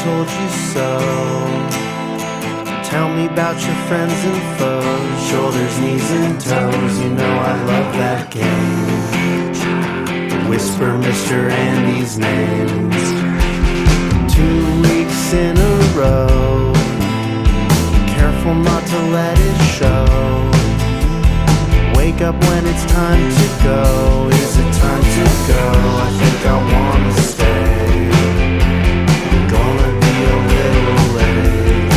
told you so. Tell me about your friends and foes, shoulders, knees, and toes. You know I love that game. Whisper Mr. Andy's names. 2 weeks in a row. Careful not to let it show. Wake up when it's time to go. Is it time to go? I think I wanna stay. Gonna be a little late.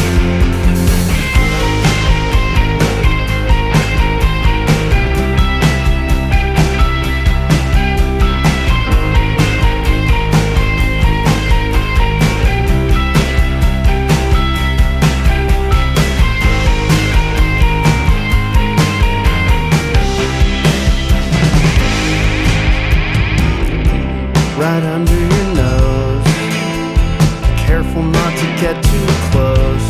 Right under your nose. Careful not to get too close.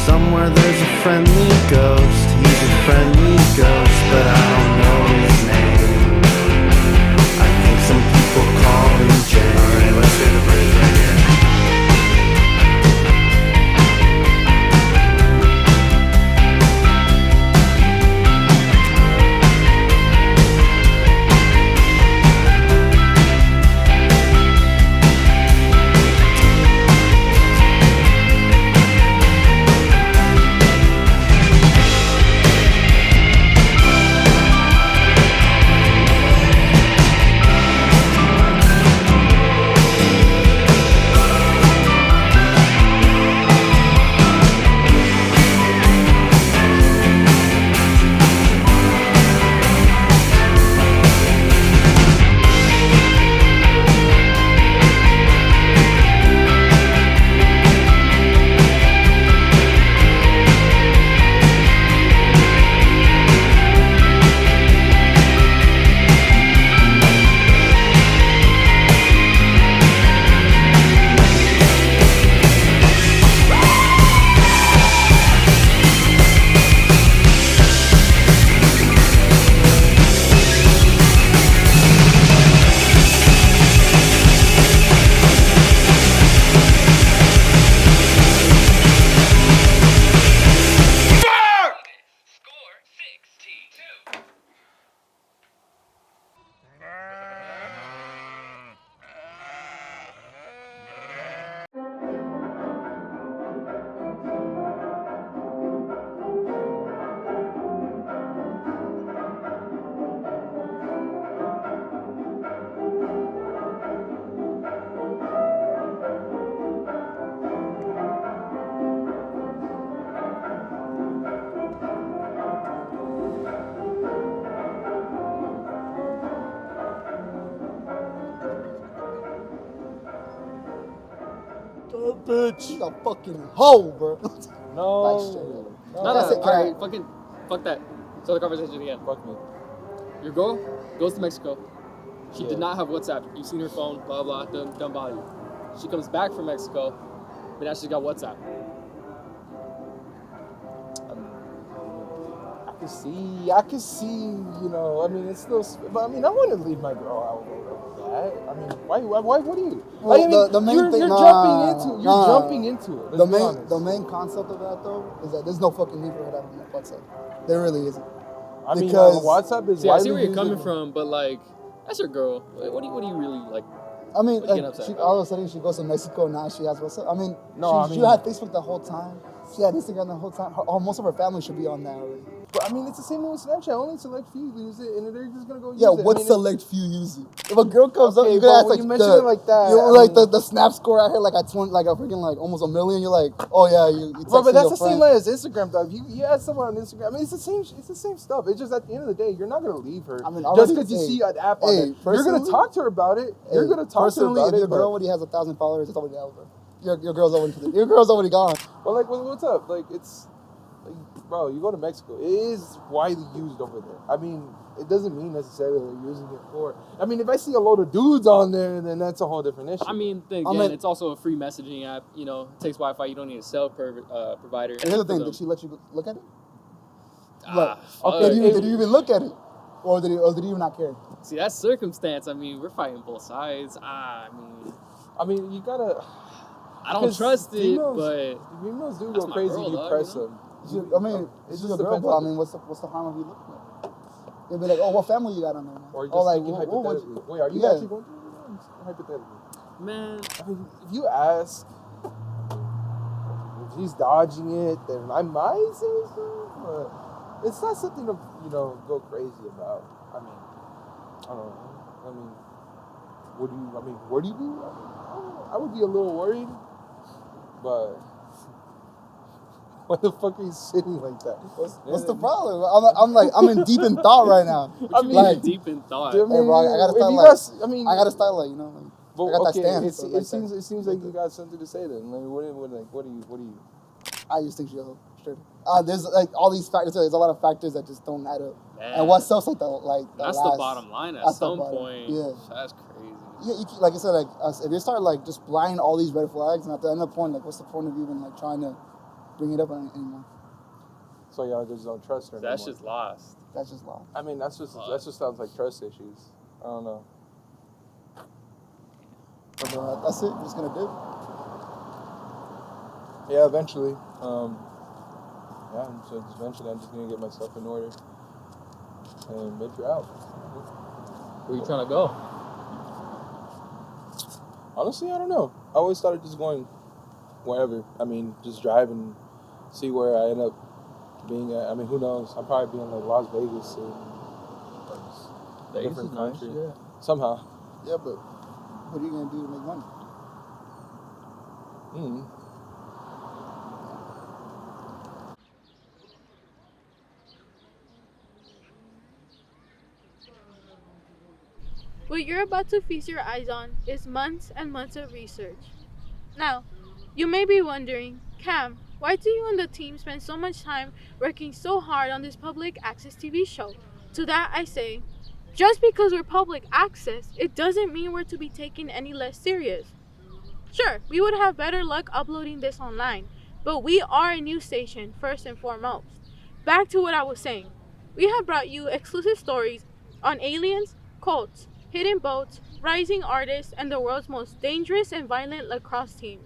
Somewhere there's a friendly ghost. He's a friendly ghost, but I don't know his name. I think some people call him James. Alright, let's hit the bridge right here. Bitch, she's a fucking hoe, bro. No. Alright, fucking, fuck that. So the conversation again. Fuck me. Your girl goes to Mexico. She did not have WhatsApp. You've seen her phone, blah, blah, done body. She comes back from Mexico, but now she's got WhatsApp. I can see, you know, I mean, it's those, but I mean, I wouldn't leave my girl out over that. I mean, why would you? Well, I mean, the main thing, you're jumping into it. The main concept of that, though, is that there's no fucking need for her to have WhatsApp. There really isn't. I mean, because WhatsApp is. See, I see where you're coming from, but like, that's your girl. What do you really like? I mean, What are you like, getting upset all of a sudden she goes to Mexico and now she has WhatsApp. I mean, No, she had Facebook the whole time. She had Instagram the whole time. Most of her family should be on that already. But I mean, it's the same with Snapchat. Only select few use it, and they're just gonna go use Yeah, it. what I mean, select few use it? If a girl comes up, Okay, you're gonna ask but like when you mention it like that, you're I like mean- the snap score out here like at 20, like a freaking like almost 1 million. You're like, oh yeah, you Bro, but texting that's your the same friend. way as Instagram, dog. You add someone on Instagram. I mean, it's the same stuff. It's just at the end of the day, you're not gonna leave her. I mean, just already- because you hey, see an app on hey, there. You're gonna personally- talk to her about it. You're gonna talk to her Personally, about if it. your girl already has 1,000 followers, it's already over. Your girl's already gone. Well, like, what's up? Like, it's, like, bro, you go to Mexico. It is widely used over there. I mean, it doesn't mean necessarily they're using it for. I mean, if I see a load of dudes on there, then that's a whole different issue. I mean, it's also a free messaging app. You know, it takes Wi-Fi. You don't need a cell provider. And here's the thing: did she let you look at it? okay, Did you even look at it, or did you not care? See, that's circumstance. I mean, we're fighting both sides. I mean, you gotta. I don't trust it, but females do that's go my crazy girl, if you dog, press you know? them. I mean, it's just a girl, but I mean, what's the harm of you looking at it? They'll be like, oh, what family you got on there? Or just like, thinking hypothetically. Wait, are you actually going through it? Hypothetically. Man, I mean, if you ask, if he's dodging it, then I might say so, but it's not something to, go crazy about. I mean, I don't know. I mean, where do you be? I would be a little worried, but why the fuck are you sitting like that? What's the problem? I'm in deep in thought right now. I mean, like, deep in thought. Hey, bro, I gotta start I gotta start I got that stance. It seems like you got something to say then. Like, what do you? I just think she's a hoe. Straight. There's like all these factors. There's a lot of factors that just don't add up. Man. And what sells like the that's the bottom line at some point. Yeah, that's crazy. Yeah, like I said, if you start just blind all these red flags, and at the end of the point, what's the point of even trying to bring it up anymore? So y'all just don't trust her. That's just lost. That's just lost. I mean, that just sounds like trust issues. I don't know. But, that's it. I'm just gonna do it. Yeah, eventually. So eventually I'm just gonna get myself in order and venture out. Where you trying to go? Honestly, I don't know. I always started just going wherever. I mean, just drive and see where I end up being at. I mean, who knows? I'll probably be in Las Vegas or a different country. Nice, yeah. Somehow. Yeah, but what are you gonna do to make money? What you're about to feast your eyes on is months and months of research. Now, you may be wondering, Cam, why do you and the team spend so much time working so hard on this public access TV show? To that I say, just because we're public access, it doesn't mean we're to be taken any less serious. Sure, we would have better luck uploading this online, but we are a news station first and foremost. Back to what I was saying. We have brought you exclusive stories on aliens, cults, hidden boats, rising artists, and the world's most dangerous and violent lacrosse team.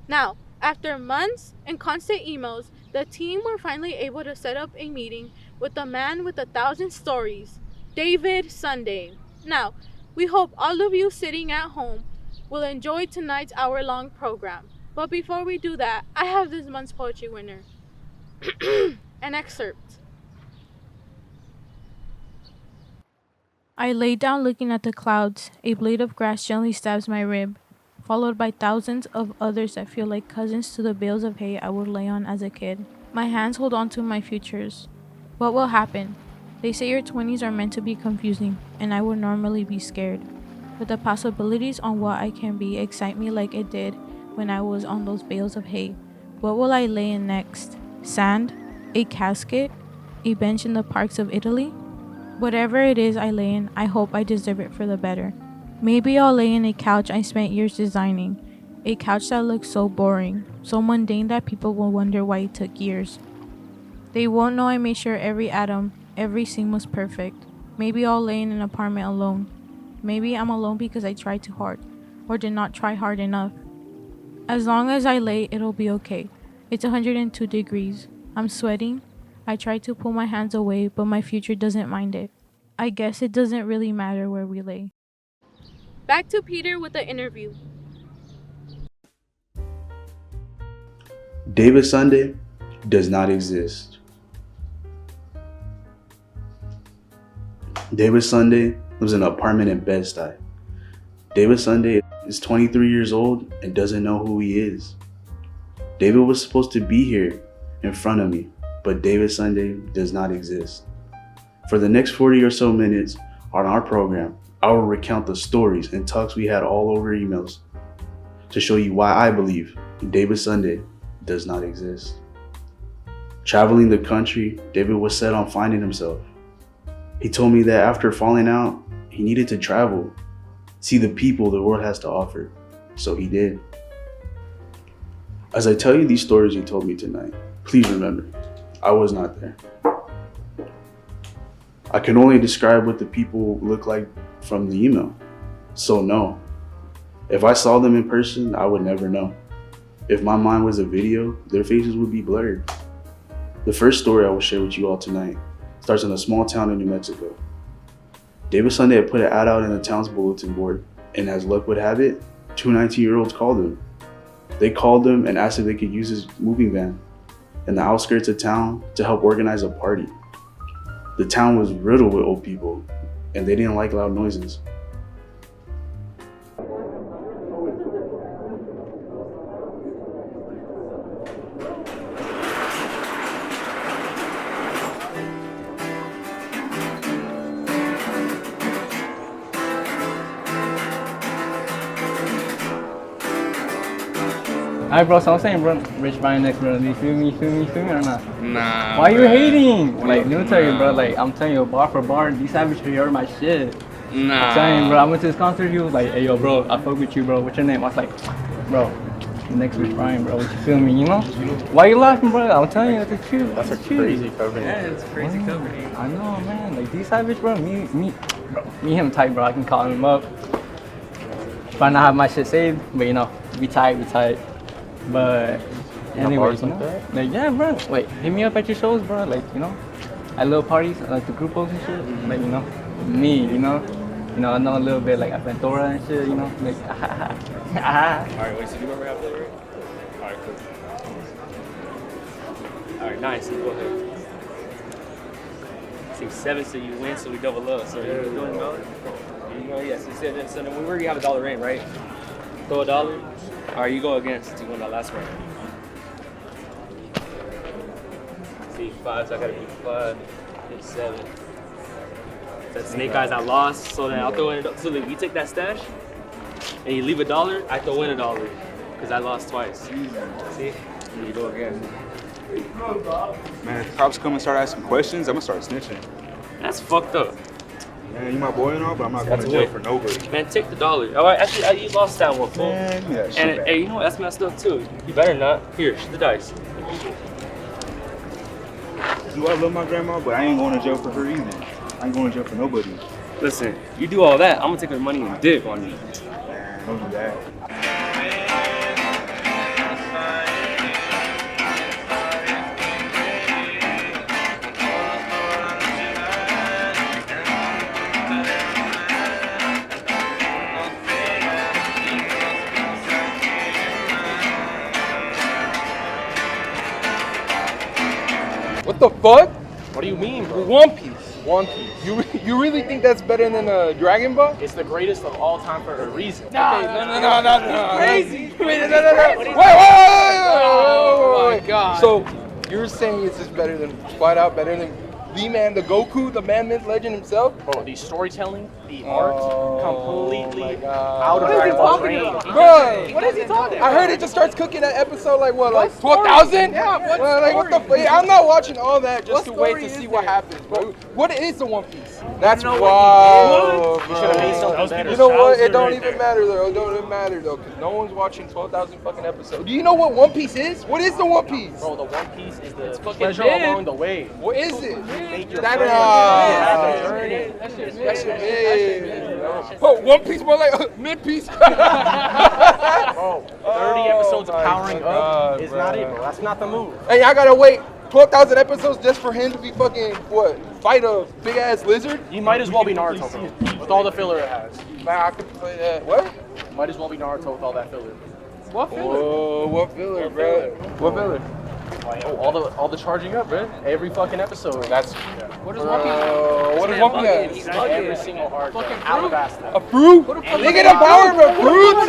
Now, after months and constant emails, the team were finally able to set up a meeting with the man with 1,000 stories, David Sunday. Now, we hope all of you sitting at home will enjoy tonight's hour-long program. But before we do that, I have this month's poetry winner. An excerpt. I lay down looking at the clouds. A blade of grass gently stabs my rib, followed by thousands of others that feel like cousins to the bales of hay I would lay on as a kid. My hands hold on to my futures. What will happen? They say your 20s are meant to be confusing, and I would normally be scared. But the possibilities on what I can be excite me like it did when I was on those bales of hay. What will I lay in next? Sand? A casket? A bench in the parks of Italy? Whatever it is I lay in, I hope I deserve it for the better. Maybe I'll lay in a couch I spent years designing. A couch that looks so boring, so mundane that people will wonder why it took years. They won't know I made sure every atom, every seam was perfect. Maybe I'll lay in an apartment alone. Maybe I'm alone because I tried too hard, or did not try hard enough. As long as I lay, it'll be okay. It's 102 degrees. I'm sweating. I try to pull my hands away, but my future doesn't mind it. I guess it doesn't really matter where we lay. Back to Peter with the interview. David Sunday does not exist. David Sunday lives in an apartment in Bed-Stuy. David Sunday is 23 years old and doesn't know who he is. David was supposed to be here in front of me, but David Sunday does not exist. For the next 40 or so minutes on our program, I will recount the stories and talks we had all over emails to show you why I believe David Sunday does not exist. Traveling the country, David was set on finding himself. He told me that after falling out, he needed to travel, see the people the world has to offer. So he did. As I tell you these stories he told me tonight, please remember, I was not there. I can only describe what the people look like from the email. So no, If I saw them in person, I would never know. If my mind was a video, their faces would be blurred. The first story I will share with you all tonight starts in a small town in New Mexico. David Sunday had put an ad out in the town's bulletin board, and as luck would have it, 2 19-year-olds called him. They called him and asked if they could use his moving van in the outskirts of town to help organize a party. The town was riddled with old people, and they didn't like loud noises. Alright, bro, so I'm saying, bro, Rich Brian next, bro. Do you feel me or not? Nah. Why you hating? Like, let me tell you, bro, like, I'm telling you, bar for bar, these Savage are my shit. Nah. I'm telling you, bro, I went to this concert, he was like, hey, yo, bro, I fuck with you, bro. What's your name? I was like, bro, the next Rich Brian, bro. You feel me, you know? Why you laughing, bro? I'm telling you, that's true. That's a crazy cover. Yeah, it's crazy cover. I know, man. Like, these Savage, bro, me, him tight, bro. I can call him up. Might not have my shit saved, but, you know, we tight. But anyways, you know, like, yeah, bro. Like, hit me up at your shows, bro. Like, you know, at little parties, like the grupos and shit. Like, you know, me, you know, I know a little bit like Aventura and shit. You know, like, Alright, wait, so do you remember how to play, right? Alright, cool. Alright, nice. Go ahead. Sing 7 so you win, so we double up. So you're doing $1? You know, yes. So then we already have $1 in, right? Throw $1. Alright, you go against. You won that last round. See, 5, so I gotta beat 5. Hit 7. That's Snake Eyes I lost, so then I'll throw in $1. So then we take that stash, and you leave $1, I throw in $1. Because I lost twice. See? You go again. Man, if cops come and start asking questions, I'm gonna start snitching. That's fucked up. Man, you my boy and all, but I'm not going That's to a jail win. for nobody. Man, take the $1. Alright, actually, you lost that one, fool. Man, yeah, shit And back. hey, you know what? That's messed up too. You better not. Here, shoot the dice. Do I love my grandma, but I ain't going to jail for her either. I ain't going to jail for nobody. Listen, you do all that, I'm gonna take her money and dip on you. Man, don't do that. What the fuck? What do you mean, bro? One Piece. One Piece. You really think that's better than Dragon Ball? It's the greatest of all time for a reason. No. Crazy. Wait. Oh my god. So you're saying it's just better than flat out better than V-Man, the Goku, the man, myth, legend himself? Bro, the storytelling, the art, completely God. out of Dragon Ball's range. Bro, What is he talking I heard it just starts cooking that episode like what, like 12,000? Yeah, what Like what the story? fuck? I'm not watching all that just to What wait story to is see what there? happens, bro. What is the One Piece? That's know wild, You should have made bro. something better. You know what? It don't even matter though. It don't even matter though, because no one's watching 12,000 fucking episodes. Do you know what One Piece is? What is the One Piece? Bro, the One Piece is the fucking pleasure big. along the way. What is it? Make your That friends. That shit big. Oh, One Piece more like mid piece. Bro, 30 episodes of powering up is not it, bro. That's not the move. Hey, I gotta wait 12,000 episodes just for him to be fucking what? Fight a big ass lizard? You might as well be Naruto, bro, with all the filler it has. Man, I could play that. What? Might as well be Naruto with all that filler. What filler? Oh, what filler, bro? What filler? Oh, all the charging up, bro. Every fucking episode. That's What is One Piece? What is One Piece? He's every single arc. Alabasta. A fruit? They get empowered with fruits?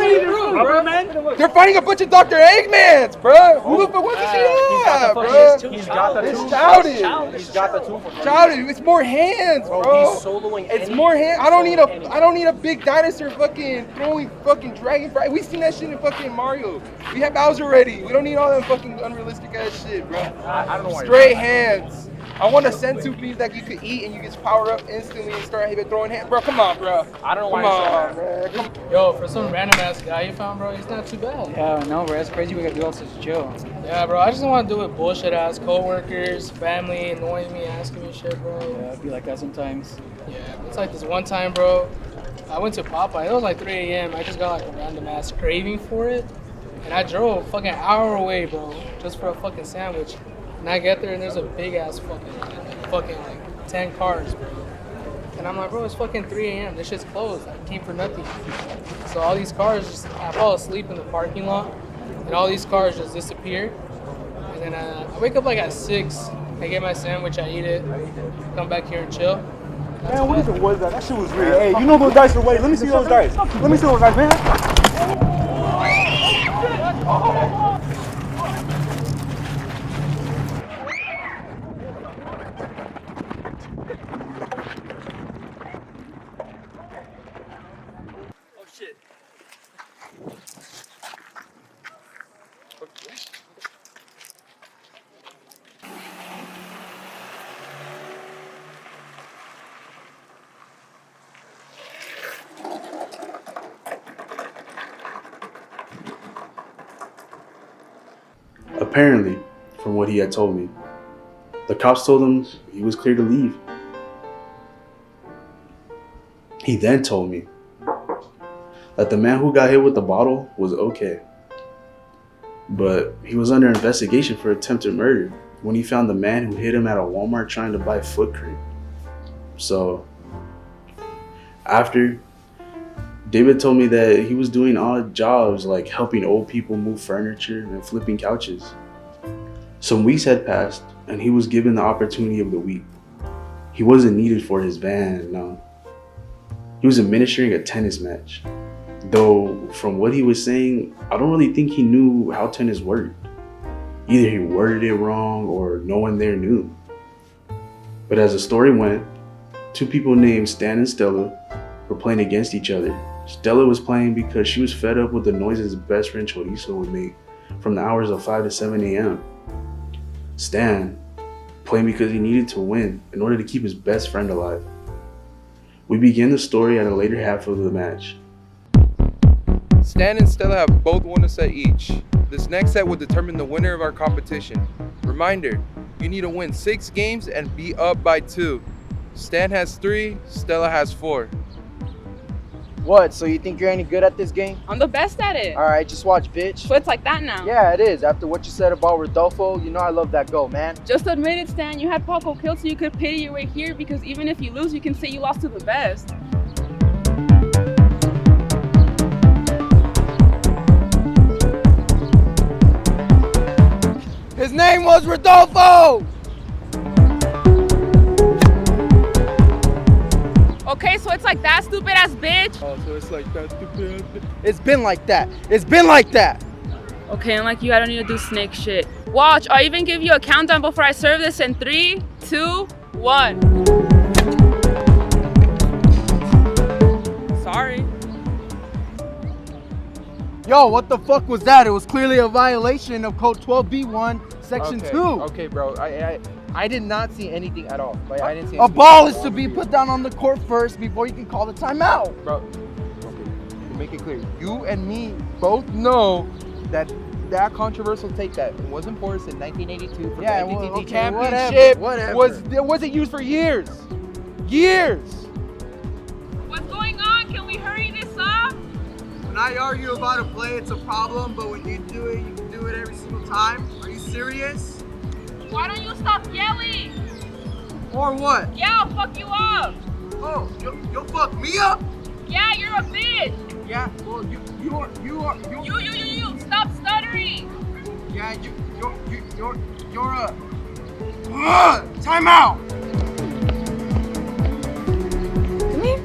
They're fighting a bunch of Dr. Eggmans, bro. Who the fuck? What does he have, bro? He's got the It's two. childish. He's got the two for Childish. It's more hands, bro. He's soloing. It's more hands. I don't need a big dinosaur fucking throwing fucking dragon fry. We seen that shit in fucking Mario. We have Bowser already. We don't need all that fucking unrealistic ass shit, bro. I don't know why. Straight hands. I want a sensu bean that you could eat and you just power up instantly and start throwing hands. Bro, come on, bro. I don't know why. Come on, man. Come Yo, for some random ass guy you found, bro, he's not too bad. Yeah, no, bro, that's crazy. We gotta do all such chill. Yeah, bro, I just don't want to do with bullshit ass coworkers, family annoying me, asking me shit, bro. Yeah, it'd be like that sometimes. Yeah, it's like this one time, bro. I went to Popeye. It was like 3 a.m. I just got like a random ass craving for it. And I drove a fucking hour away, bro, just for a fucking sandwich. And I get there and there's a big ass fucking like 10 cars, bro. And I'm like, bro, it's fucking 3 a.m. This shit's closed. I came for nothing. So all these cars I fall asleep in the parking lot. And all these cars just disappear. And then I wake up like at 6. I get my sandwich, I eat it, come back here and chill. Man, what even was that? That shit was real. Hey, you know those dice are weighted. Let me see those dice. Let me see those dice, man. Oh shit. Apparently, from what he had told me, the cops told him he was clear to leave. He then told me that the man who got hit with the bottle was okay, but he was under investigation for attempted murder when he found the man who hit him at a Walmart trying to buy foot cream. So, after, David told me that he was doing odd jobs like helping old people move furniture and flipping couches. Some weeks had passed and he was given the opportunity of the week. He wasn't needed for his van, no. He was administering a tennis match. Though, from what he was saying, I don't really think he knew how tennis worked. Either he worded it wrong or no one there knew. But as the story went, two people named Stan and Stella were playing against each other. Stella was playing because she was fed up with the noises his best friend Chorizo would make from the hours of 5 to 7 a.m. Stan playing because he needed to win in order to keep his best friend alive. We begin the story at a later half of the match. Stan and Stella have both won a set each. This next set will determine the winner of our competition. Reminder, you need to win 6 games and be up by 2. Stan has 3, Stella has 4. What, so you think you're any good at this game? I'm the best at it. Alright, just watch, bitch. So it's like that now? Yeah, it is. After what you said about Rodolfo, you know I love that go, man. Just admit it, Stan. You had Paco killed so you could pity your way here because even if you lose, you can say you lost to the best. His name was Rodolfo! Okay, so it's like that, stupid ass bitch. Oh, so it's like that, stupid. It's been like that. It's been like that. Okay, unlike you, I don't need to do snake shit. Watch, I'll even give you a countdown before I serve this in 3, 2, 1. Sorry. Yo, what the fuck was that? It was clearly a violation of Code 12B1, Section 2. Okay, bro. I did not see anything at all. Like, I didn't see A anything. ball is to be put down on the court first before you can call the timeout. Bro, okay, to make it clear, you and me both know that controversial take that it wasn't Portis in 1982 for the NTT championship wasn't used for years. Years. What's going on? Can we hurry this up? When I argue about a play, it's a problem, but when you do it, you can do it every single time. Are you serious? Why don't you stop yelling? Or what? Yeah, I'll fuck you up. Oh, you'll fuck me up? Yeah, you're a bitch. Yeah, well, you Stop stuttering. Yeah, you're a timeout. Come here.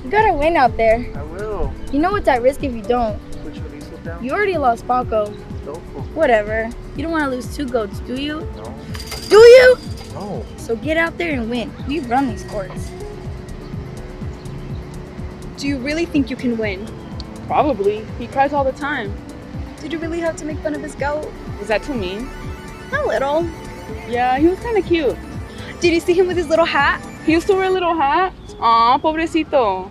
You gotta win out there. I will. You know it's at risk if you don't. Put Chorizo down. You already lost Paco. Rodolfo. Whatever. You don't want to lose 2 goats, do you? No. Do you? No. So get out there and win. We run these courts. Do you really think you can win? Probably. He cries all the time. Did you really have to make fun of his goat? Was that too mean? A little. Yeah, he was kind of cute. Did you see him with his little hat? He used to wear a little hat. Aw, pobrecito.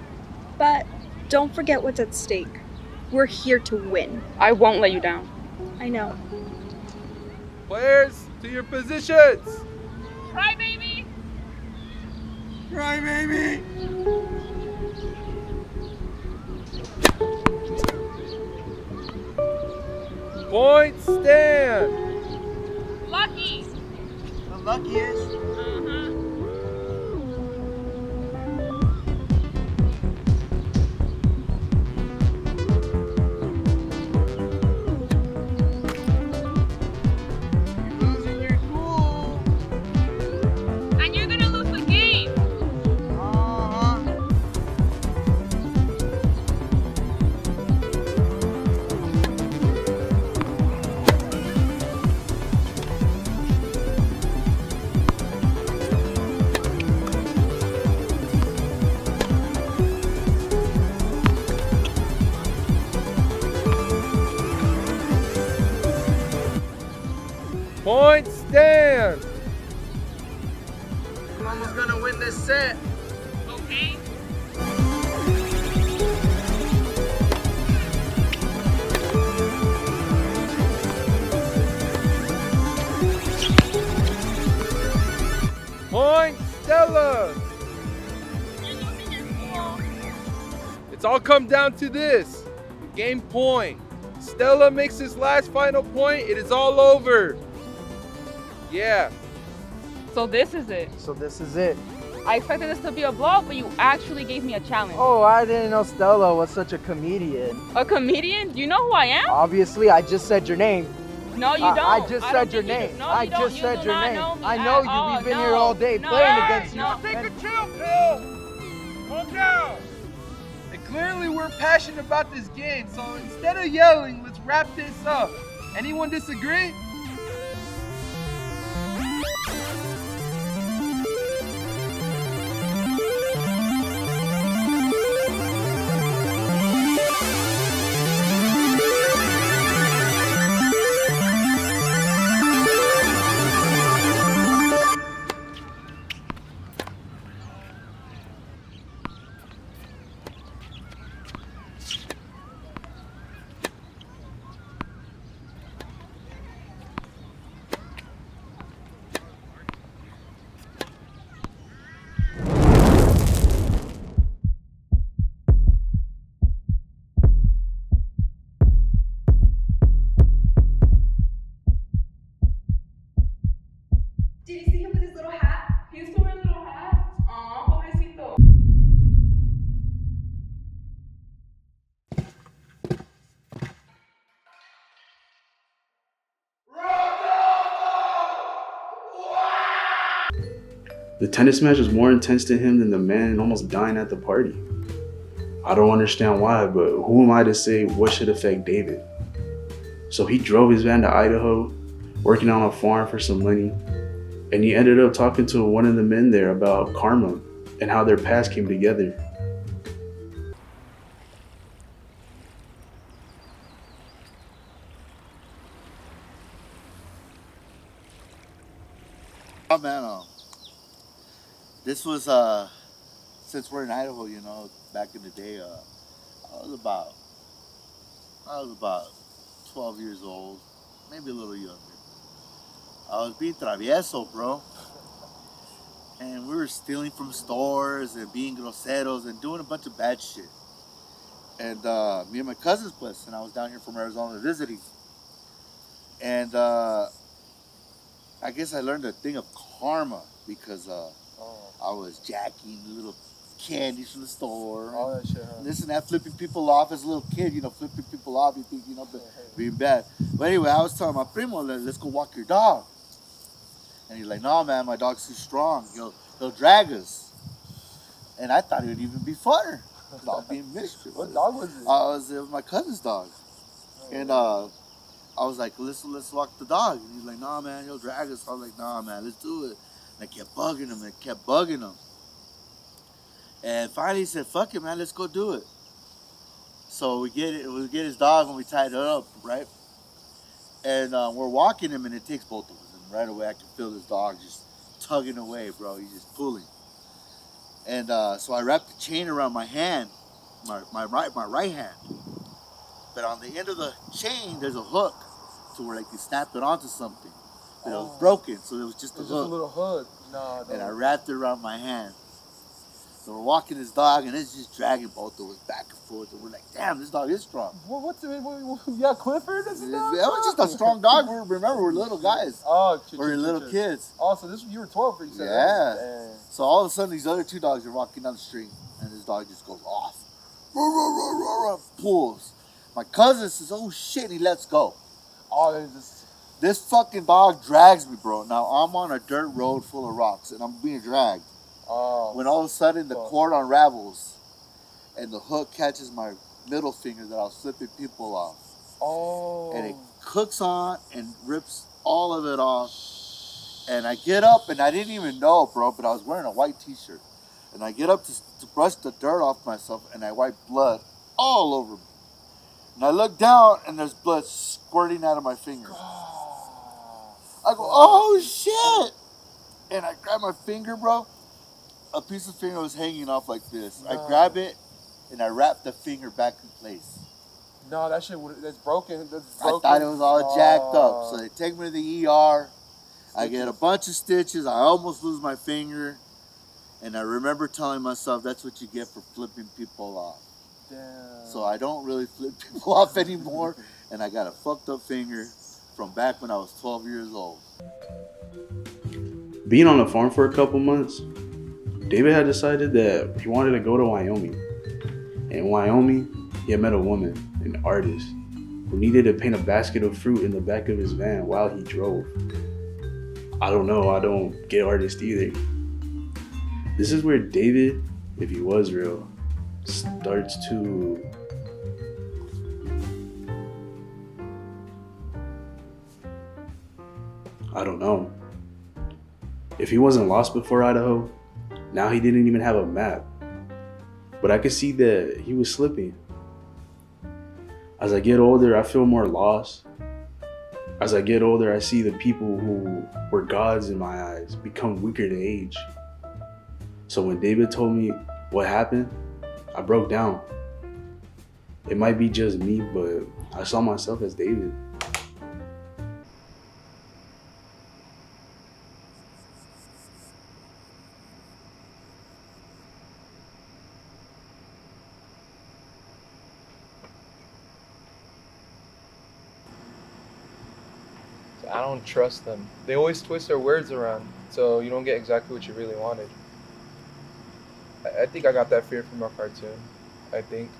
But don't forget what's at stake. We're here to win. I won't let you down. I know. Players, to your positions. Cry, baby. Cry, baby. Point stand. Lucky. The luckiest. Losing your cool. And you're gonna lose the game. Point stand. Mama's gonna win this set. Okay. Point Stella. It's all come down to this. Game point. Stella makes his last final point. It is all over. Yeah. So this is it. So this is it. I expected this to be a blowout, but you actually gave me a challenge. Oh, I didn't know Stella was such a comedian. A comedian? Do you know who I am? Obviously, I just said your name. No, you don't. I just said your name. I just said your name. I know you. We've been here all day playing against you. Take a chill pill. Calm down. And clearly we're passionate about this game, so instead of yelling, let's wrap this up. Anyone disagree? Did you see him with his little hat? He used to wear a little hat. Aw, pobrecito. The tennis match was more intense to him than the man almost dying at the party. I don't understand why, but who am I to say what should affect David? So he drove his van to Idaho, working on a farm for some money, and he ended up talking to one of the men there about karma and how their paths came together. Oh man, this was since we're in Idaho, you know, back in the day, I was about 12 years old, maybe a little younger. I was being travieso, bro. And we were stealing from stores and being groseros and doing a bunch of bad shit. And me and my cousins, plus, and I was down here from Arizona visiting. And I guess I learned a thing of karma because I was jacking little candies from the store. All that shit, huh? This and that, flipping people off as a little kid, you know, flipping people off, you think, you know, but being bad. But anyway, I was telling my primo, let's go walk your dog. And he's like, no, man, my dog's too strong. He'll drag us. And I thought it would even be funner. Dog being mischief. What dog was it? It was my cousin's dog. And I was like, let's walk the dog. And he's like, nah, man, he'll drag us. I was like, nah, man, let's do it. And I kept bugging him. And finally he said, fuck it, man, let's go do it. So we get his dog and we tied it up, right? And we're walking him and it takes both of us. And right away I can feel this dog just tugging away, bro. He's just pulling. And so I wrapped the chain around my hand, my right hand. But on the end of the chain, there's a hook to where like you snap it onto something. But it was broken, so it was just a hook. Just a little hook. No. And I wrapped it around my hand. So we're walking this dog, and it's just dragging both of us back and forth. And we're like, damn, this dog is strong. Yeah, Clifford is It was just a strong dog. Remember, we're little guys. Oh, we're little kids. Oh, so you were 12, you said. Yeah. Right? So all of a sudden, these other two dogs are walking down the street, and this dog just goes off. Pulls. My cousin says, oh shit, he lets go. Oh, this fucking dog drags me, bro. Now I'm on a dirt road full of rocks, and I'm being dragged. Oh. When all of a sudden the cord unravels, and the hook catches my middle finger that I was flipping people off. Oh. And it hooks on and rips all of it off. And I get up, and I didn't even know, bro, but I was wearing a white t-shirt. And I get up to brush the dirt off myself, and I wipe blood all over me. And I look down, and there's blood squirting out of my fingers. I go, oh shit! And I grab my finger, bro. A piece of finger was hanging off like this. I grab it, and I wrap the finger back in place. No, that shit, that's broken. I thought it was all jacked up. So they take me to the ER. I get a bunch of stitches. I almost lose my finger. And I remember telling myself, that's what you get for flipping people off. Damn. So I don't really flip people off anymore. And I got a fucked up finger from back when I was 12 years old. Being on the farm for a couple months, David had decided that he wanted to go to Wyoming. In Wyoming, he had met a woman, an artist, who needed to paint a basket of fruit in the back of his van while he drove. I don't know, I don't get artists either. This is where David, if he was real, starts to... I don't know. If he wasn't lost before Idaho, now he didn't even have a map. But I could see that he was slipping. As I get older, I feel more lost. As I get older, I see the people who were gods in my eyes become weaker to age. So when David told me what happened, I broke down. It might be just me, but I saw myself as David. I don't trust them. They always twist their words around, so you don't get exactly what you really wanted. I think I got that fear from our cartoon. I think.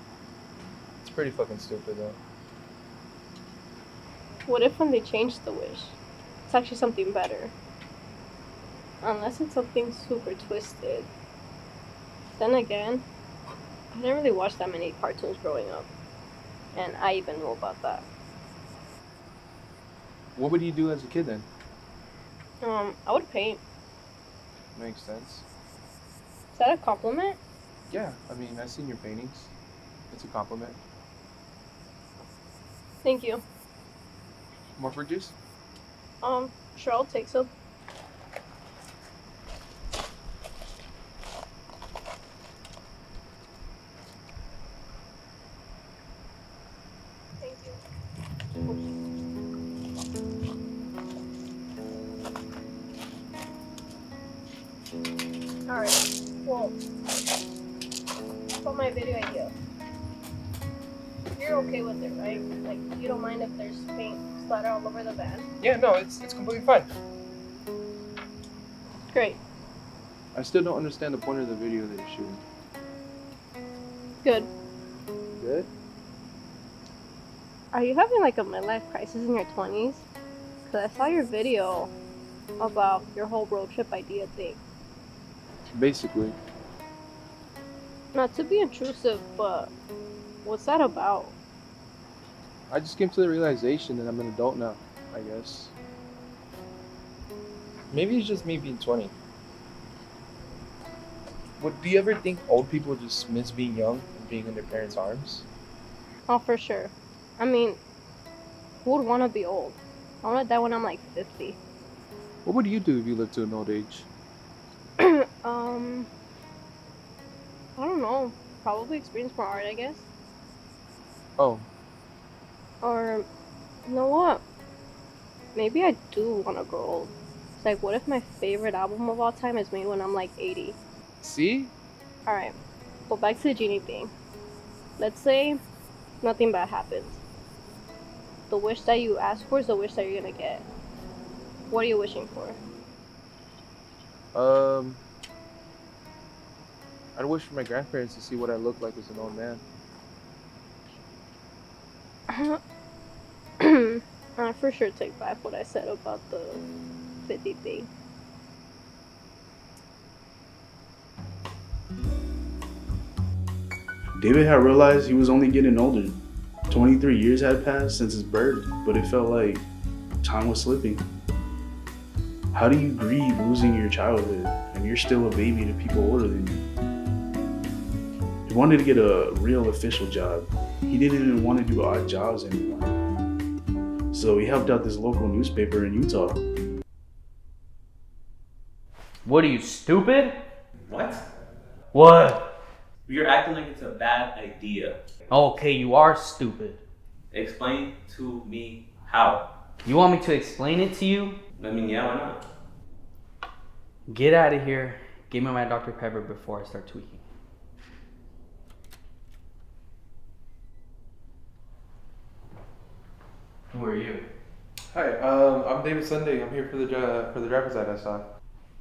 It's pretty fucking stupid though. What if when they change the wish, it's actually something better? Unless it's something super twisted. Then again, I didn't really watch that many cartoons growing up. And I even know about that. What would you do as a kid then? I would paint. Makes sense. Is that a compliment? Yeah, I mean, I've seen your paintings. It's a compliment. Thank you. More fruit juice? Sure, I'll take some. Thank you. Alright, well, about my video idea. You're okay with it, right? Like, you don't mind if there's paint splatter all over the van? Yeah, no, it's completely fine. Great. I still don't understand the point of the video that you're shooting. Good. Good? Are you having like a midlife crisis in your 20s? Because I saw your video about your whole road trip idea thing. Basically. Not to be intrusive, but what's that about? I just came to the realization that I'm an adult now, I guess. Maybe it's just me being 20. Do you ever think old people just miss being young and being in their parents' arms? Oh, for sure. I mean, who would want to be old? I want to die when I'm like 50. What would you do if you lived to an old age? I don't know. Probably experience more art, I guess. Oh. Or, you know what? Maybe I do want to grow old. It's like, what if my favorite album of all time is made when I'm like 80? See? Alright, well, back to the genie thing. Let's say nothing bad happens. The wish that you ask for is the wish that you're gonna get. What are you wishing for? I'd wish for my grandparents to see what I look like as an old man. I for sure take back what I said about the 50 thing. David had realized he was only getting older. 23 years had passed since his birth, but it felt like time was slipping. How do you grieve losing your childhood and you're still a baby to people older than you? He wanted to get a real official job. He didn't even want to do odd jobs anymore. So he helped out this local newspaper in Utah. What are you, stupid? What? What? You're acting like it's a bad idea. Okay, you are stupid. Explain to me how. You want me to explain it to you? I mean, yeah, why not? Get out of here. Give me my Dr. Pepper before I start tweaking. Who are you? Hi, I'm David Sunday. I'm here for the driver's ed I saw.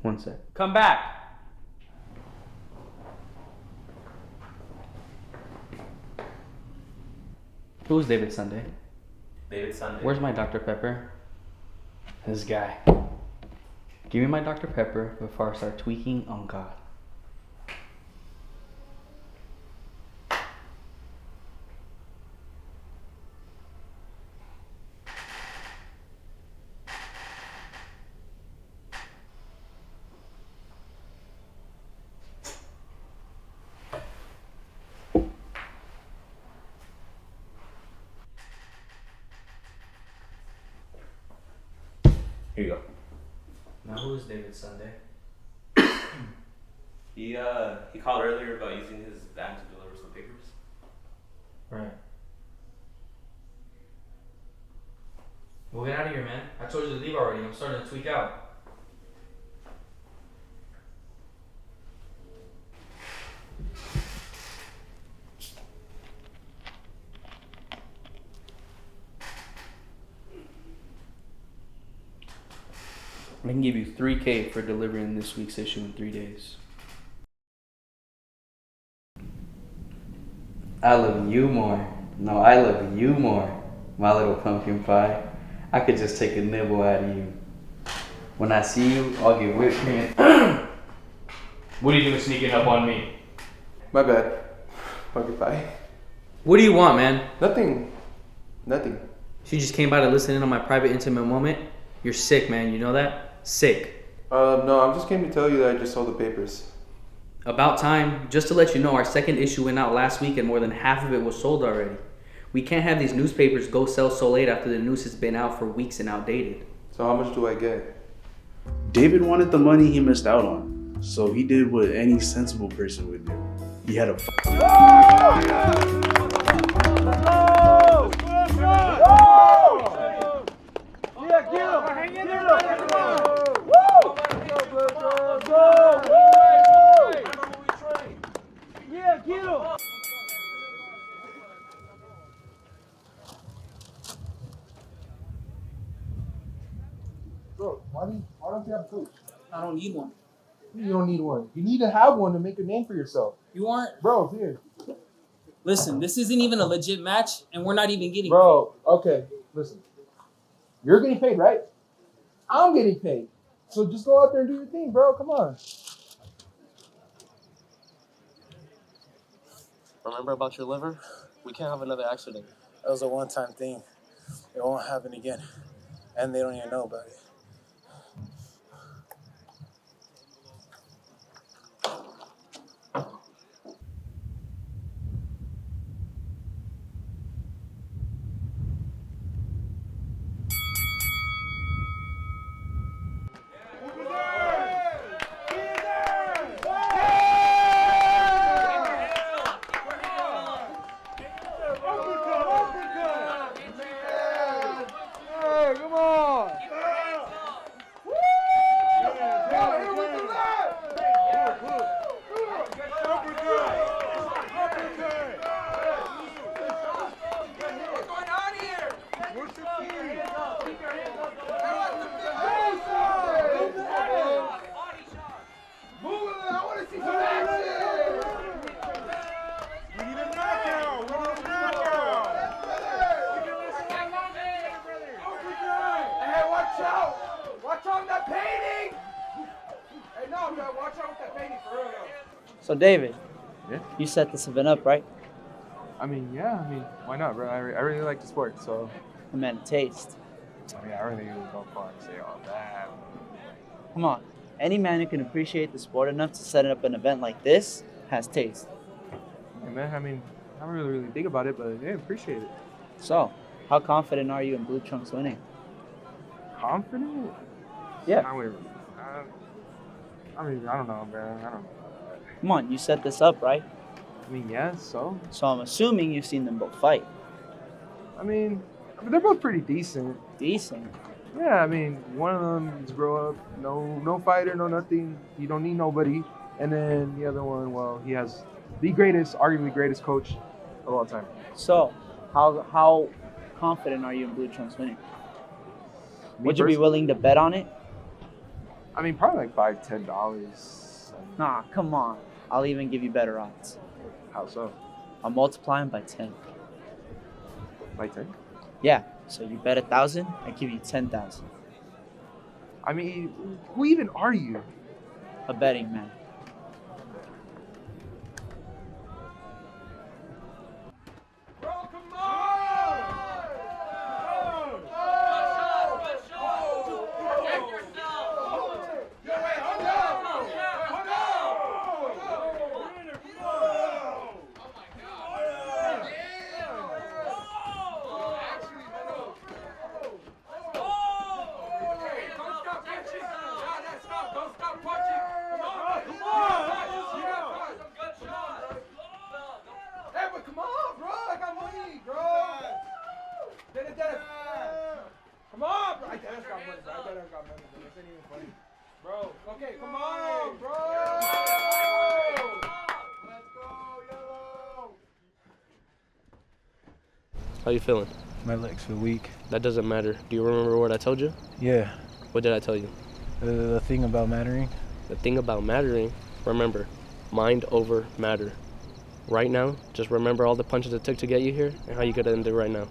One sec. Come back. Who's David Sunday? David Sunday. Where's my Dr. Pepper? This guy. Give me my Dr. Pepper before I start tweaking on God. Here you go. Now who is David Sunday? He called earlier about using his van to deliver some papers. Right. Well, get out of here, man. I told you to leave already. I'm starting to tweak out. I can give you $3,000 for delivering this week's issue in 3 days. I love you more. No, I love you more, my little pumpkin pie. I could just take a nibble out of you. When I see you, I'll get whipped cream. What are you doing sneaking up on me? My bad. Pumpkin pie. What do you want, man? Nothing. She just came by to listen in on my private, intimate moment. You're sick, man. You know that? Sick. No, I just came to tell you that I just sold the papers. About time. Just to let you know, our second issue went out last week and more than half of it was sold already. We can't have these newspapers go sell so late after the news has been out for weeks and outdated. So how much do I get? David wanted the money he missed out on, so he did what any sensible person would do. He had a Bro, why don't you have a coach? I don't need one. You don't need one. You need to have one to make a name for yourself. You aren't. Bro, here. Listen, this isn't even a legit match, and we're not even getting Bro, okay, listen. You're getting paid, right? I'm getting paid. So just go out there and do your thing, bro. Come on. Remember about your liver? We can't have another accident. That was a one-time thing. It won't happen again. And they don't even know about it. Hey, come on. So David, Yeah? you set this event up, right? I mean, yeah. I mean, why not, bro? I really like the sport, so. I meant taste. I mean, I really don't go far to say all that. Come on, any man who can appreciate the sport enough to set up an event like this has taste. Hey, man, I mean, I don't really think about it, but yeah, appreciate it. So, how confident are you in Blue Trunks winning? Confident? Yeah. I mean, I don't know, man. I don't know. Come on, you set this up, right? I mean, yeah, so? So I'm assuming you've seen them both fight. I mean, they're both pretty decent. Decent? Yeah, I mean, one of them is grow up, no fighter, no nothing. You don't need nobody. And then the other one, well, he has the greatest, arguably greatest coach of all time. So, how confident are you in Blue Trunks winning? Would you be willing to bet on it? I mean, probably like $5-10. Nah, come on. I'll even give you better odds. How so? I'll multiply them by 10. By 10? Yeah. So you bet 1,000, I give you 10,000. I mean, who even are you? A betting man. Come on, bro. I Dennis got money, bro. I Dennis got money, bro. This ain't even funny. Bro, okay, come on, bro. Let's go, Yellow. How you feeling? My legs feel weak. That doesn't matter. Do you remember what I told you? Yeah. What did I tell you? The thing about mattering. The thing about mattering, remember, mind over matter. Right now, just remember all the punches it took to get you here and how you could end it right now.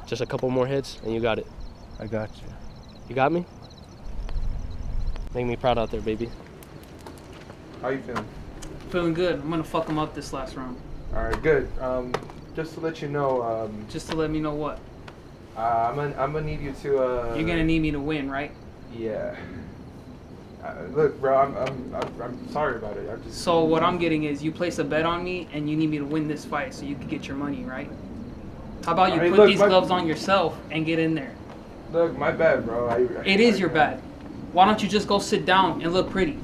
Just a couple more hits and you got it. I got you. You got me? Make me proud out there, baby. How you feeling? Feeling good. I'm gonna fuck him up this last round. All right, good. Just to let you know. Just to let me know what? I'm gonna need you to. You're gonna need me to win, right? Yeah. Look, bro, I'm sorry about it. I'm just. So what I'm getting is you place a bet on me and you need me to win this fight so you can get your money, right? How about you put these gloves on yourself and get in there? Look, my bad, bro. It is your bad. Why don't you just go sit down and look pretty?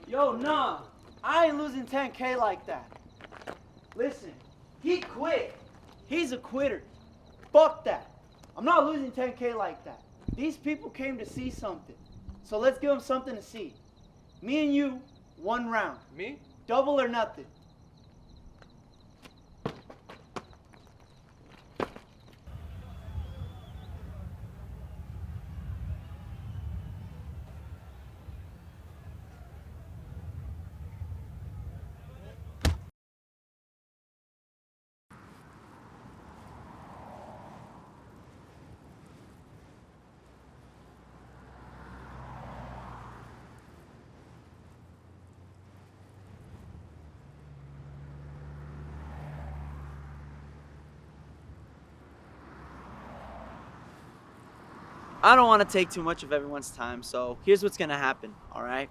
Yo, nah. I ain't losing 10K like that. Listen, he quit. He's a quitter. Fuck that. I'm not losing 10K like that. These people came to see something. So let's give them something to see. Me and you, one round. Me? Double or nothing. I don't want to take too much of everyone's time, so here's what's gonna happen, all right?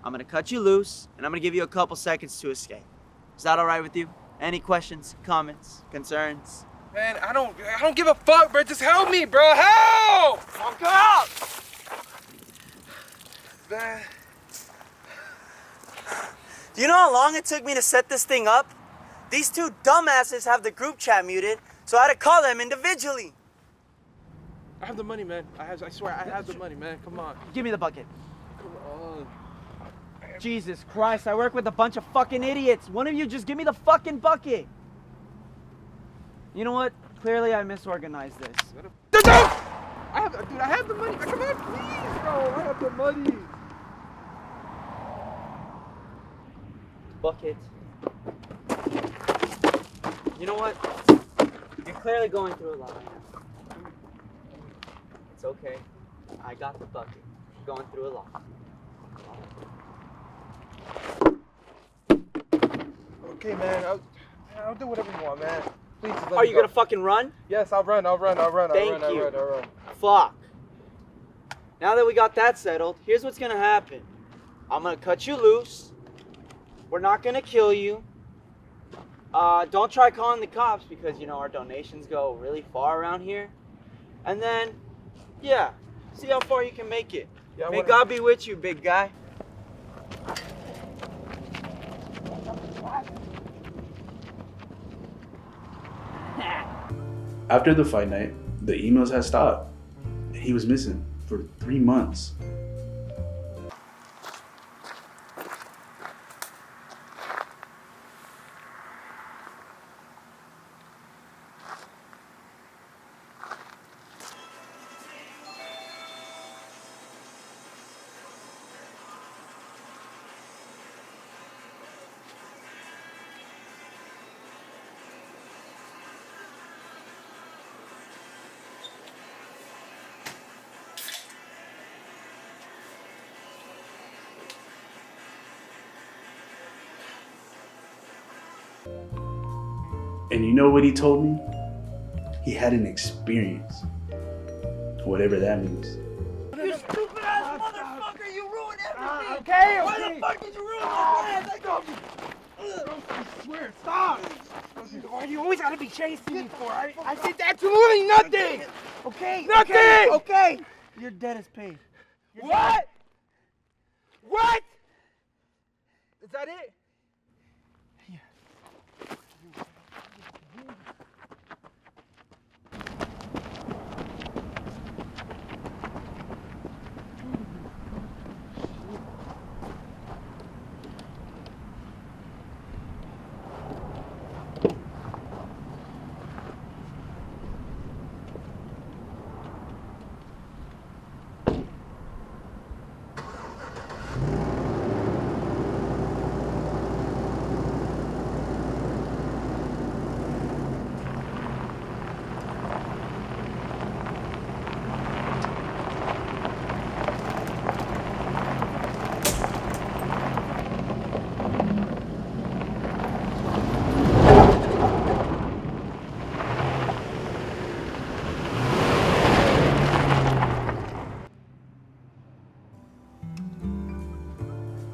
I'm gonna cut you loose, and I'm gonna give you a couple seconds to escape. Is that all right with you? Any questions, comments, concerns? Man, I don't give a fuck, bro. Just help me, bro. Help! Fuck up! Man. Do you know how long it took me to set this thing up? These two dumbasses have the group chat muted, so I had to call them individually. I have the money, man. I swear, I have the money, man. Come on. Give me the bucket. Come on. Jesus Christ, I work with a bunch of fucking idiots. One of you just give me the fucking bucket. You know what? Clearly I misorganized this. Dude, I have the money. Come on, please, bro. I have the money. Bucket. You know what? You're clearly going through a lot right now. It's okay. I got the bucket. You're going through a lot. Okay, man. I'll do whatever you want, man. Please just let Are me you go. gonna fucking run? Yes, I'll run. Thank you. Fuck. Now that we got that settled, here's what's gonna happen. I'm gonna cut you loose. We're not gonna kill you. Don't try calling the cops because, you know, our donations go really far around here. And then, yeah, see how far you can make it. Yeah, May God be with you, big guy. After the fight night, the emails had stopped. He was missing for 3 months. And you know what he told me? He had an experience. Whatever that means. You stupid ass motherfucker! You ruined everything! Okay, Why okay. the fuck did you ruin my plans? I go. I swear, stop! Why do you always gotta be chasing me for? I did absolutely nothing! Okay? Nothing! Okay! Your debt is paid. What? What? Is that it?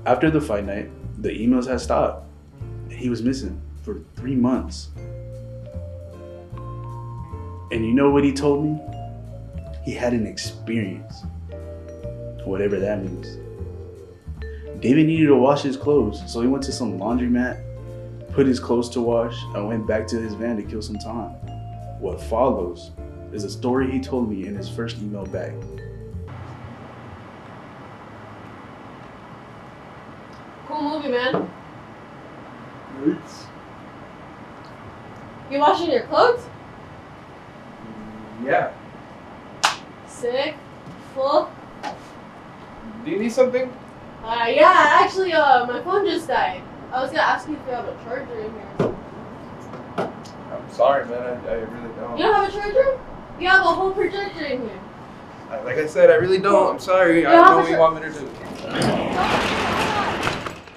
After the fight night, the emails had stopped. He was missing for 3 months. And you know what he told me? He had an experience. Whatever that means. David needed to wash his clothes, so he went to some laundromat, put his clothes to wash, and went back to his van to kill some time. What follows is a story he told me in his first email back. Cool movie, man. You washing your clothes? Yeah. Sick. Full. Do you need something? Yeah, actually, my phone just died. I was gonna ask you if you have a charger in here. I'm sorry, man. I really don't. You don't have a charger? You have a whole projector in here. Like I said, I really don't. I'm sorry. I You don't have know a what you want me to do.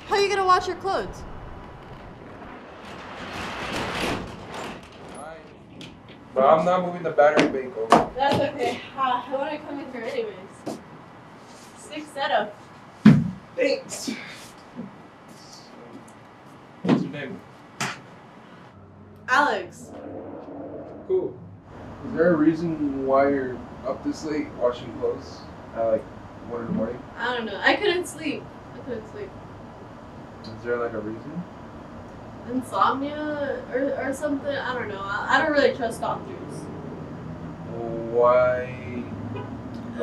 How are you gonna wash your clothes? But I'm not moving the battery bank over. That's okay. I want to come in here anyways. Sick setup. Thanks. What's your name? Alex. Cool. Is there a reason why you're up this late washing clothes at like 1 in the morning? I don't know. I couldn't sleep. Is there like a reason? Insomnia or something. I don't know. I don't really trust doctors. Why?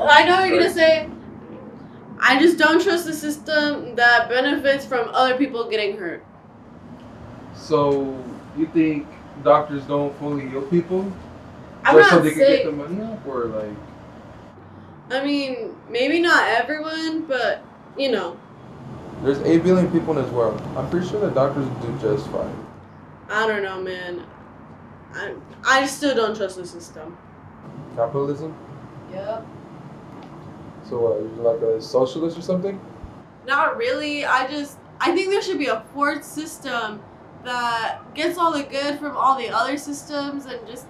I know what you're gonna say. I just don't trust the system that benefits from other people getting hurt. So you think doctors don't fully heal people? I'm Just so not they can sick. get the money up, or like? I mean, maybe not everyone, but you know. There's 8 billion people in this world. I'm pretty sure that doctors do just fine. I don't know, man. I still don't trust the system. Capitalism? Yep. So what? You're like a socialist or something? Not really. I think there should be a fourth system that gets all the good from all the other systems and just,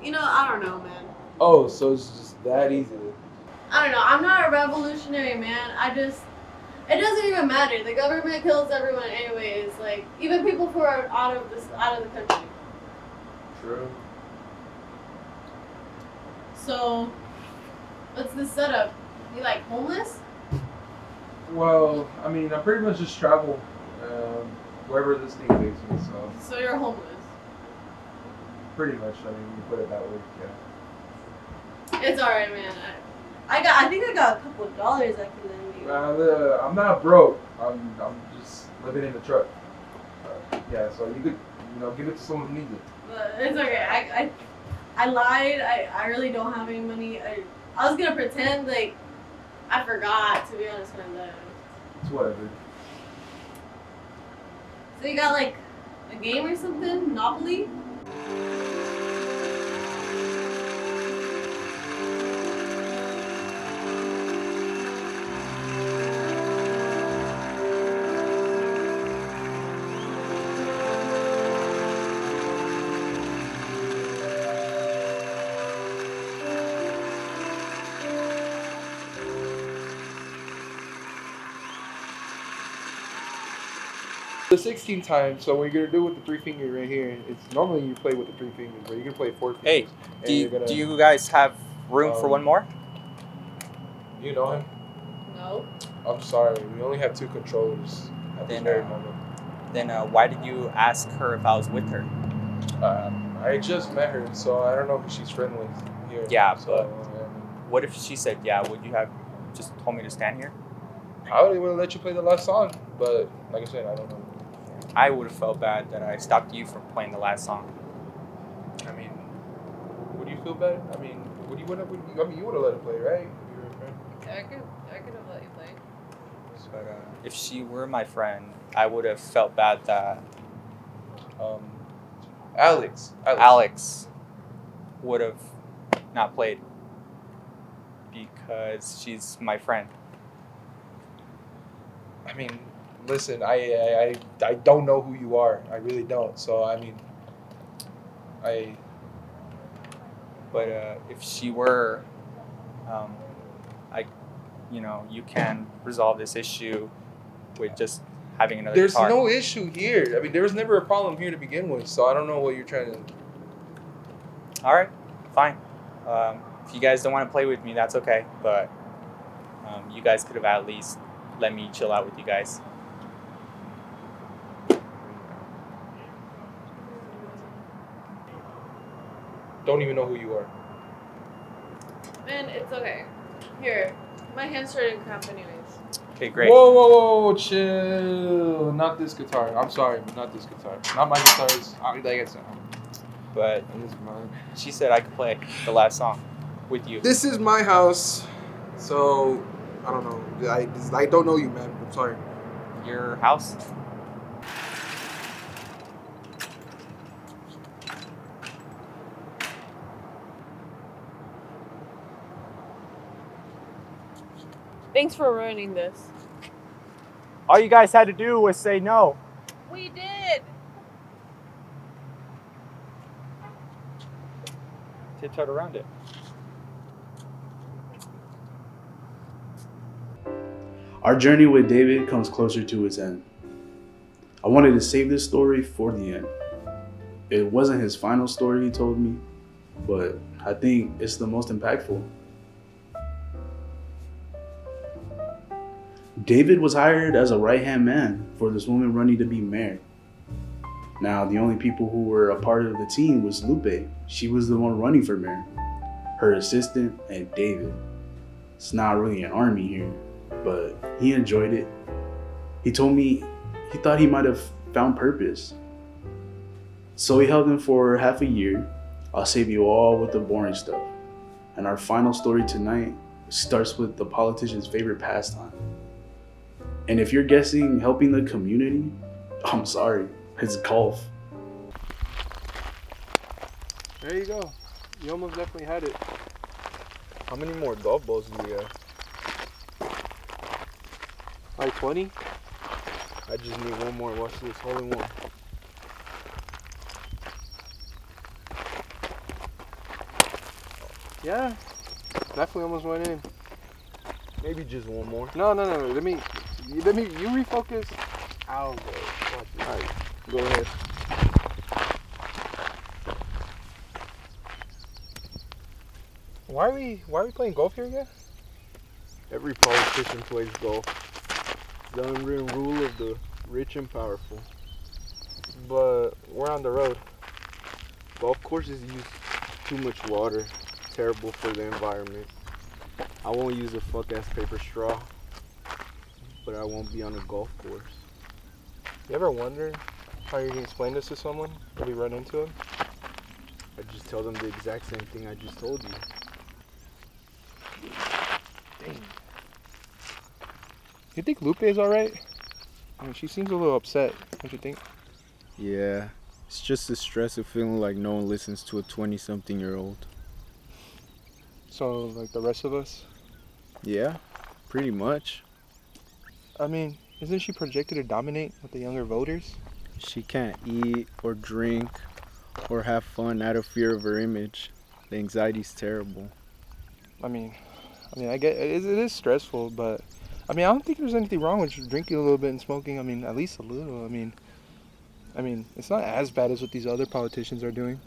I don't know, man. Oh, so it's just that easy. I don't know. I'm not a revolutionary, man. It doesn't even matter. The government kills everyone anyways. Like, even people who are out of the country. True. So, what's the setup? You like homeless? Well, I mean, I pretty much just travel wherever this thing takes me, so. So you're homeless. Pretty much, I mean, you put it that way, yeah. It's alright, man. I think I got a couple of dollars I can lend you. I'm not broke. I'm just living in the truck. Yeah, so you could, give it to someone who needs it. But it's okay. I lied. I really don't have any money. I was gonna pretend like I forgot, to be honest, when I left. It's whatever. So you got like a game or something? Monopoly? The 16 times, so what you're gonna do with the 3 fingers right here, it's normally you play with the 3 fingers, but you're gonna play 4 fingers. Hey, do you guys have room for one more? You know him? No. I'm sorry, we only have 2 controllers at this very moment. Then why did you ask her if I was with her? I just met her, so I don't know who she's friend with here. Yeah, so, but what if she said yeah? Would you have just told me to stand here? I would have let you play the last song, but like I said, I don't know. I would have felt bad that I stopped you from playing the last song. I mean, would you feel bad? I mean, you would have let her play, right? If you were a friend. I could have let you play. But if she were my friend, I would have felt bad that Alex would have not played because she's my friend. I mean, listen, I don't know who you are. I really don't. So I mean, But if she were, you can resolve this issue with just having another there's guitar. no issue here. I mean, there was never a problem here to begin with. So I don't know what you're trying to. All right, fine. If you guys don't want to play with me, that's okay. But you guys could have at least let me chill out with you guys. Don't even know who you are. Man, it's okay. Here, my hand's starting to cramp anyways. Okay, great. Whoa, chill. Not this guitar. I'm sorry, but not this guitar. Not my guitars. Like I said. but she said I could play the last song with you. This is my house, so I don't know. I don't know you, man. I'm sorry. Your house? Thanks for ruining this. All you guys had to do was say no. We did. Tiptoed around it. Our journey with David comes closer to its end. I wanted to save this story for the end. It wasn't his final story he told me, but I think it's the most impactful. David was hired as a right-hand man for this woman running to be mayor. Now, the only people who were a part of the team was Lupe. She was the one running for mayor, her assistant, and David. It's not really an army here, but he enjoyed it. He told me he thought he might have found purpose. So he held him for half a year. I'll save you all with the boring stuff. And our final story tonight starts with the politician's favorite pastime. And if you're guessing helping the community, I'm sorry, it's golf. There you go. You almost definitely had it. How many more golf balls do we have? Like 20? I just need one more. Watch this. Hole in one. Yeah. Definitely almost went in. Maybe just one more. No. Let me. You refocus. I'll go. Watch this. All right. Go ahead. Why are we playing golf here again? Every politician plays golf. The unwritten rule of the rich and powerful. But we're on the road. Golf courses use too much water. Terrible for the environment. I won't use a fuck-ass paper straw. But I won't be on a golf course. You ever wonder how you're gonna explain this to someone when you run into them? I just tell them the exact same thing I just told you. Dang. You think Lupe is alright? I mean, she seems a little upset, don't you think? Yeah, it's just the stress of feeling like no one listens to a 20-something-year-old. So, like the rest of us? Yeah, pretty much. I mean, isn't she projected to dominate with the younger voters? She can't eat or drink or have fun out of fear of her image. The anxiety's terrible. I mean, I get it is stressful, but I mean, I don't think there's anything wrong with drinking a little bit and smoking. I mean, at least a little. I mean, it's not as bad as what these other politicians are doing.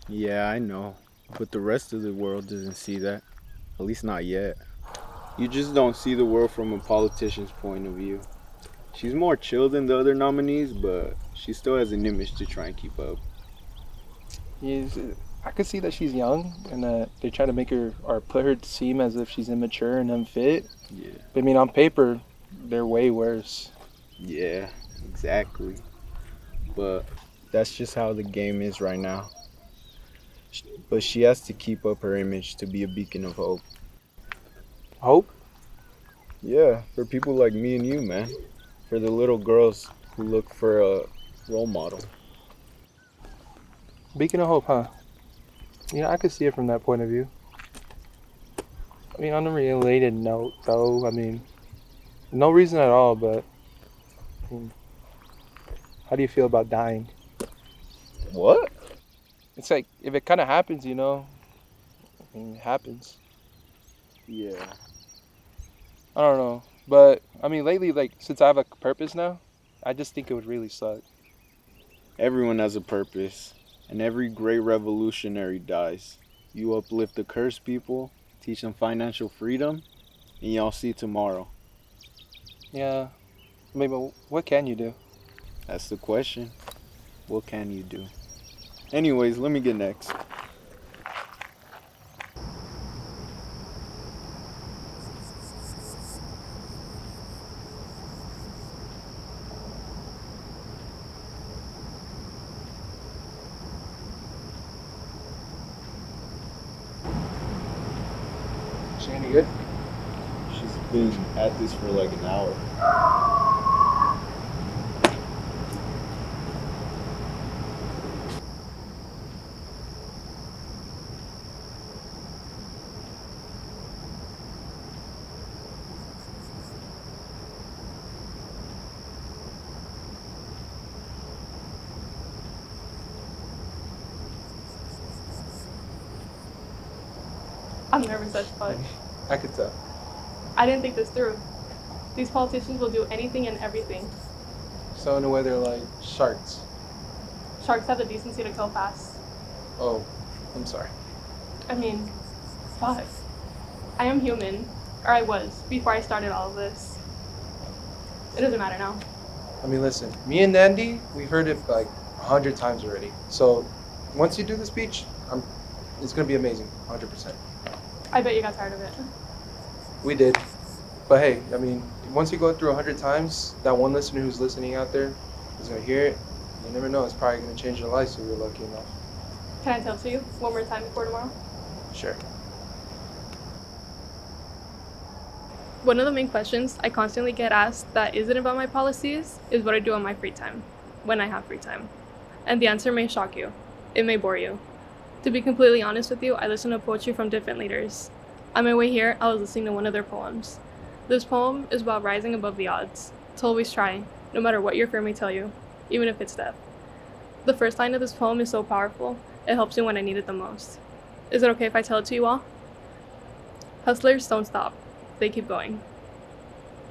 Yeah, I know. But the rest of the world doesn't see that. At least not yet. You just don't see the world from a politician's point of view. She's more chill than the other nominees, but she still has an image to try and keep up. Yes, I could see that she's young and that they try to make her or put her to seem as if she's immature and unfit. Yeah. But I mean, on paper, they're way worse. Yeah, exactly. But that's just how the game is right now. But she has to keep up her image to be a beacon of hope. Hope? Yeah, for people like me and you, man. For the little girls who look for a role model. Beacon of hope, huh? Yeah, I could see it from that point of view. I mean, on a related note, though, I mean, no reason at all, but I mean, how do you feel about dying? What? It's like, if it kind of happens, you know, I mean, it happens. Yeah. I don't know, but I mean, lately, like, since I have a purpose now, I just think it would really suck. Everyone has a purpose, and every great revolutionary dies. You uplift the cursed people, teach them financial freedom, and y'all see tomorrow. Yeah, I mean, but what can you do? That's the question. What can you do? Anyways, let me get next. She any good? She's been at this for like an hour. I'm nervous as fuck. I could tell. I didn't think this through. These politicians will do anything and everything. So in a way, they're like sharks. Sharks have the decency to kill fast. Oh, I'm sorry. I mean, fuck. I am human. Or I was, before I started all of this. It doesn't matter now. I mean, listen, me and Andy, we've heard it like 100 times already. So once you do the speech, it's gonna be amazing, 100%. I bet you got tired of it. We did. But hey, I mean, once you go through 100 times, that one listener who's listening out there is gonna hear it. You never know, it's probably gonna change their lives if you're lucky enough. Can I tell it to you one more time before tomorrow? Sure. One of the main questions I constantly get asked that isn't about my policies is what I do on my free time, when I have free time. And the answer may shock you. It may bore you. To be completely honest with you, I listen to poetry from different leaders. On my way here, I was listening to one of their poems. This poem is about rising above the odds, to always try, no matter what your fear may tell you, even if it's death. The first line of this poem is so powerful, it helps me when I need it the most. Is it okay if I tell it to you all? Hustlers don't stop, they keep going.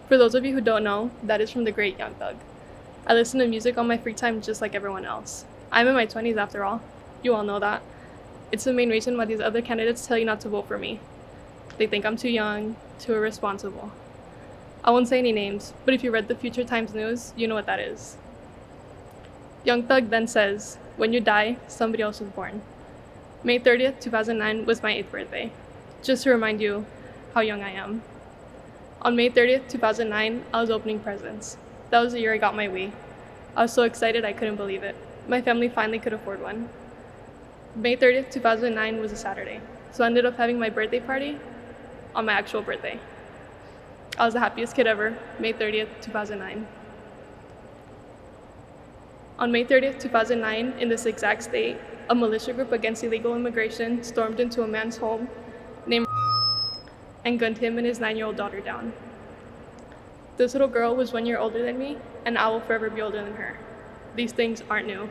For those of you who don't know, that is from the great Young Thug. I listen to music on my free time just like everyone else. I'm in my 20s after all. You all know that. It's the main reason why these other candidates tell you not to vote for me. They think I'm too young, too irresponsible. I won't say any names, but if you read the Future Times News, you know what that is. Young Thug then says, when you die, somebody else was born. May 30th, 2009 was my 8th birthday. Just to remind you how young I am. On May 30th, 2009, I was opening presents. That was the year I got my Wii. I was so excited I couldn't believe it. My family finally could afford one. May 30th, 2009 was a Saturday, so I ended up having my birthday party on my actual birthday. I was the happiest kid ever, May 30th, 2009. On May 30th, 2009, in this exact state, a militia group against illegal immigration stormed into a man's home named and gunned him and his 9-year-old daughter down. This little girl was 1 year older than me, and I will forever be older than her. These things aren't new.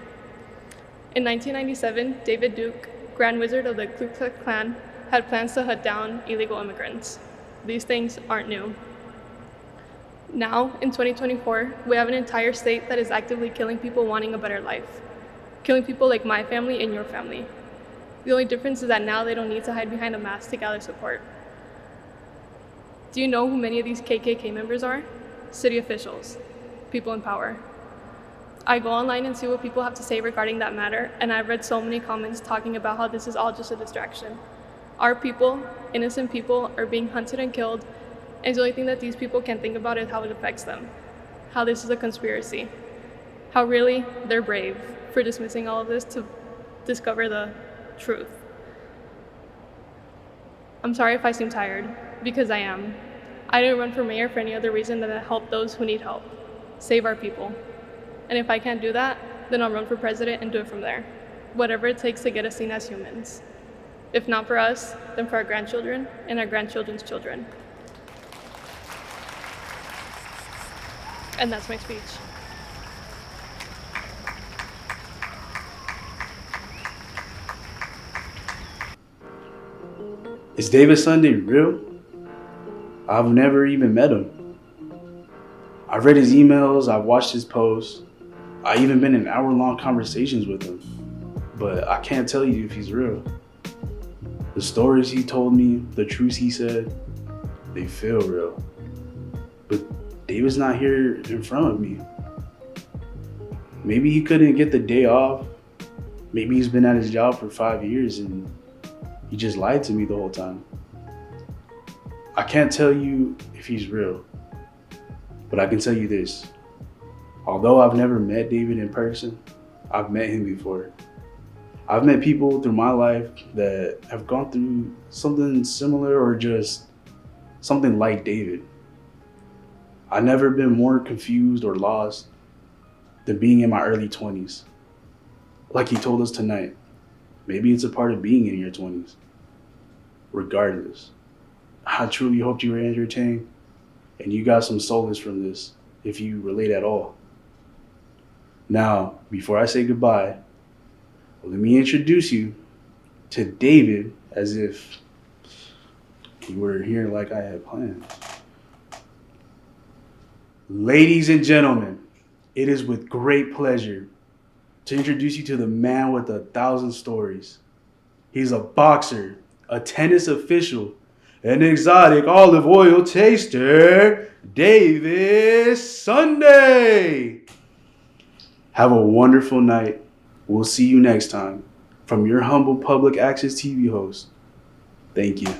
In 1997, David Duke, Grand Wizard of the Ku Klux Klan, had plans to hunt down illegal immigrants. These things aren't new. Now, in 2024, we have an entire state that is actively killing people wanting a better life. Killing people like my family and your family. The only difference is that now they don't need to hide behind a mask to gather support. Do you know who many of these KKK members are? City officials, people in power. I go online and see what people have to say regarding that matter, and I've read so many comments talking about how this is all just a distraction. Our people, innocent people, are being hunted and killed, and the only thing that these people can think about is how it affects them. How this is a conspiracy. How really they're brave for dismissing all of this to discover the truth. I'm sorry if I seem tired, because I am. I didn't run for mayor for any other reason than to help those who need help. Save our people. And if I can't do that, then I'll run for president and do it from there. Whatever it takes to get us seen as humans. If not for us, then for our grandchildren and our grandchildren's children. And that's my speech. Is David Sunday real? I've never even met him. I've read his emails, I've watched his posts, I've even been in hour-long conversations with him, but I can't tell you if he's real. The stories he told me, the truths he said, they feel real. But David's not here in front of me. Maybe he couldn't get the day off. Maybe he's been at his job for 5 years and he just lied to me the whole time. I can't tell you if he's real, but I can tell you this. Although I've never met David in person, I've met him before. I've met people through my life that have gone through something similar or just something like David. I've never been more confused or lost than being in my early 20s. Like he told us tonight, maybe it's a part of being in your 20s. Regardless, I truly hoped you were entertained and you got some solace from this, if you relate at all. Now, before I say goodbye, let me introduce you to David as if you were here like I had planned. Ladies and gentlemen, it is with great pleasure to introduce you to the man with 1,000 stories. He's a boxer, a tennis official, an exotic olive oil taster, David Sunday. Have a wonderful night. We'll see you next time. From your humble public access TV host, thank you.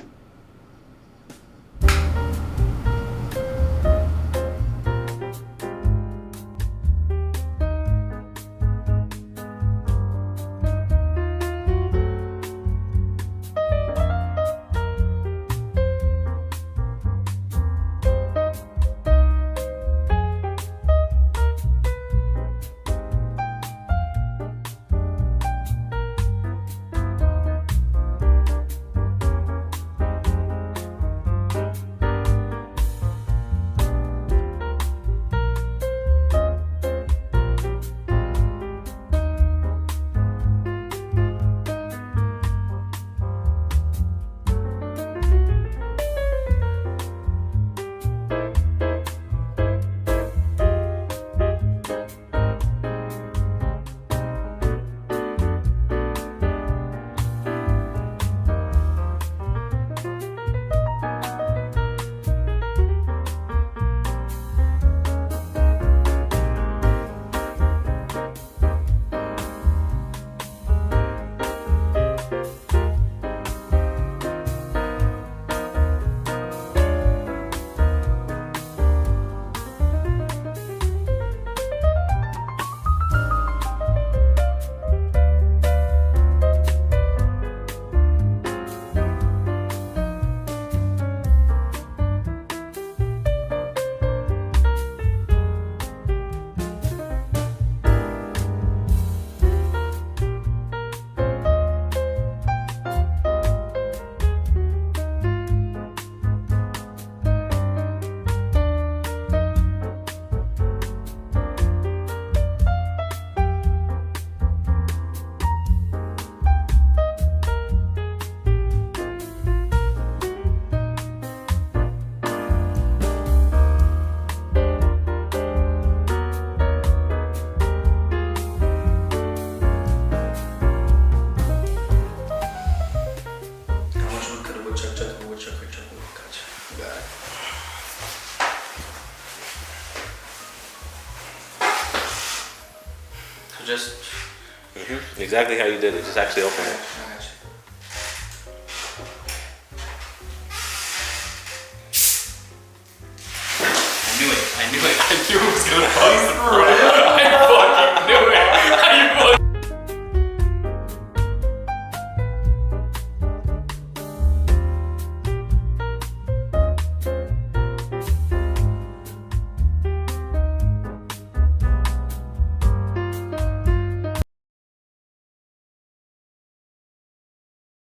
Just exactly how you did it. Just actually open it. I knew it. I knew it was gonna fall through.